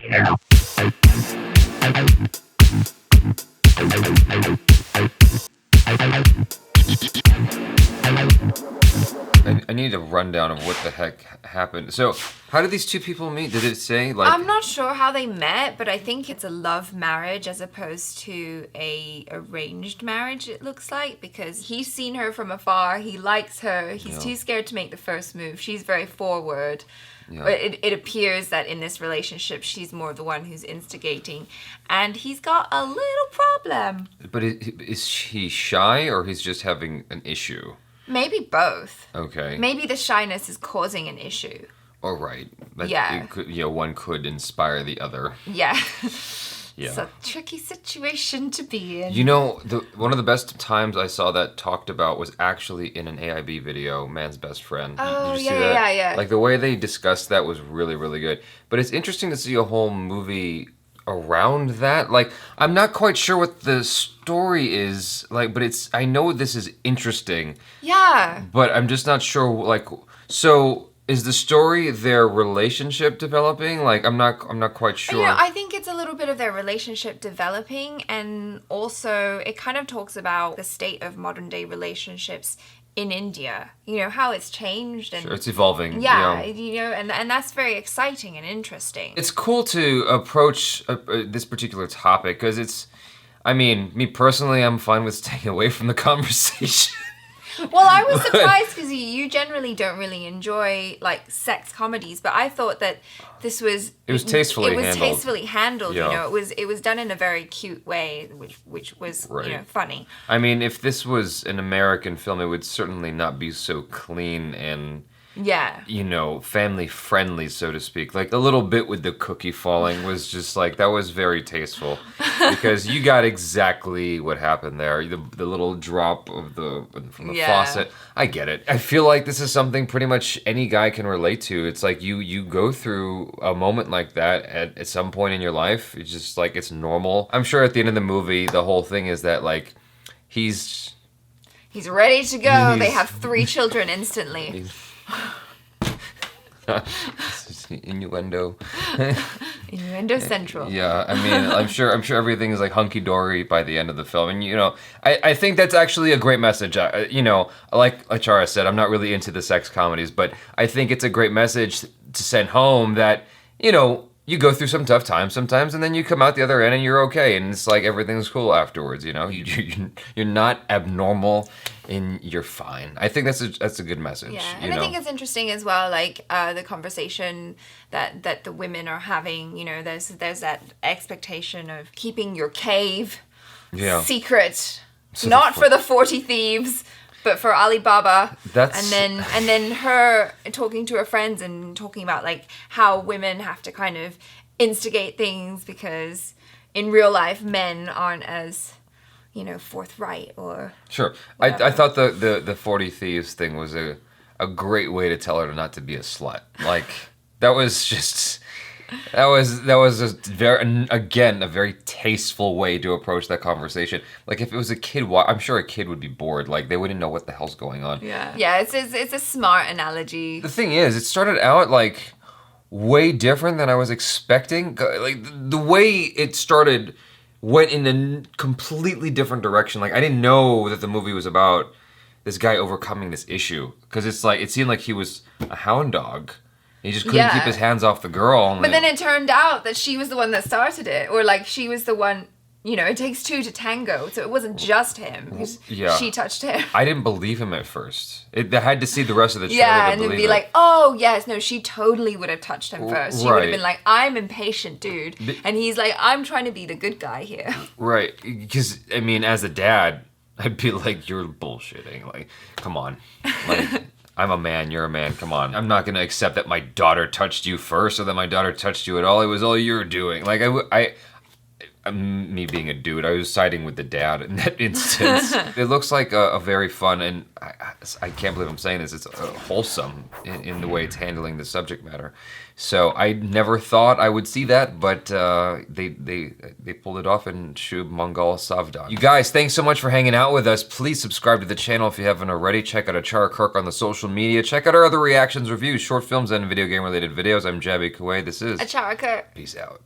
I need a rundown of what the heck happened. So, how did these two people meet? Did it say, like... I'm not sure how they met, but I think it's a love marriage as opposed to a arranged marriage, it looks like, because he's seen her from afar, he likes her, he's too scared to make the first move, she's very forward. Yeah. It appears that in this relationship, she's more the one who's instigating, and he's got a little problem. But is he shy, or he's just having an issue? Maybe both. Okay. Maybe the shyness is causing an issue. Oh, right. Yeah. It could, one could inspire the other. Yeah. Yeah. It's a tricky situation to be in. You know, one of the best times I saw that talked about was actually in an AIB video, Man's Best Friend. Oh, Did you see that? yeah. Like, the way they discussed that was really, really good. But it's interesting to see a whole movie around that. Like, I'm not quite sure what the story is, like, but I know this is interesting. Yeah. But I'm just not sure, like, so is the story their relationship developing? Like, I'm not quite sure. You know, I think it's a little bit of their relationship developing, and also it kind of talks about the state of modern day relationships in India, you know, how it's changed and sure, it's evolving. Yeah, you know, and that's very exciting and interesting. It's cool to approach this particular topic because I mean, me personally, I'm fine with staying away from the conversation. Well, I was surprised because you generally don't really enjoy like sex comedies, but I thought that this was tastefully handled. Tastefully handled. Yeah. You know, it was done in a very cute way, which was right. You know, funny. I mean, if this was an American film, it would certainly not be so clean and you know, family friendly, so to speak. Like the little bit with the cookie falling was just like, that was very tasteful because you got exactly what happened there. The little drop of from the faucet. I get it. I feel like this is something pretty much any guy can relate to. It's like you go through a moment like that at some point in your life. It's just like, it's normal. I'm sure at the end of the movie, the whole thing is that like, he's ready to go. They have 3 children instantly. Innuendo. Innuendo central. Yeah, I mean, I'm sure everything is like hunky dory by the end of the film, and you know, I think that's actually a great message. You know, like ACHARA said, I'm not really into the sex comedies, but I think it's a great message to send home that, you know, you go through some tough times sometimes, and then you come out the other end and you're okay, and it's like everything's cool afterwards. You know, you're not abnormal, and you're fine. I think that's a good message. Yeah, and I think it's interesting as well, like the conversation that the women are having. You know, there's that expectation of keeping your cave secret, not for the 40 thieves. But for Alibaba, and then her talking to her friends and talking about like how women have to kind of instigate things because in real life men aren't as, you know, forthright or sure. I thought the 40 Thieves thing was a great way to tell her not to be a slut. Like that was a very tasteful way to approach that conversation. Like if it was a kid, I'm sure a kid would be bored. Like they wouldn't know what the hell's going on. Yeah. It's a smart analogy. The thing is, it started out like way different than I was expecting. Like the way it started went in a completely different direction. Like I didn't know that the movie was about this guy overcoming this issue because it's like it seemed like he was a hound dog. He just couldn't keep his hands off the girl. But then it turned out that she was the one that started it. Or like she was the one, you know, it takes 2 to tango. So it wasn't just him. Because she touched him. I didn't believe him at first. I had to see the rest of the trailer to believe it. Be like, oh, yes, no, she totally would have touched him first. She would have been like, I'm impatient, dude. And he's like, I'm trying to be the good guy here. Right. Because, I mean, as a dad, I'd be like, you're bullshitting. Like, come on. Like... I'm a man, you're a man, come on. I'm not gonna accept that my daughter touched you first or that my daughter touched you at all. It was all you were doing. Like, me being a dude, I was siding with the dad in that instance. It looks like a very fun, and I can't believe I'm saying this, it's wholesome in the way it's handling the subject matter. So I never thought I would see that, but they pulled it off in SHUBH MANGAL SAAVDHAN. You guys, thanks so much for hanging out with us. Please subscribe to the channel if you haven't already. Check out ACHARA KIRK on the social media. Check out our other reactions, reviews, short films, and video game related videos. I'm Jaby Koay. This is ACHARA KIRK. Peace out.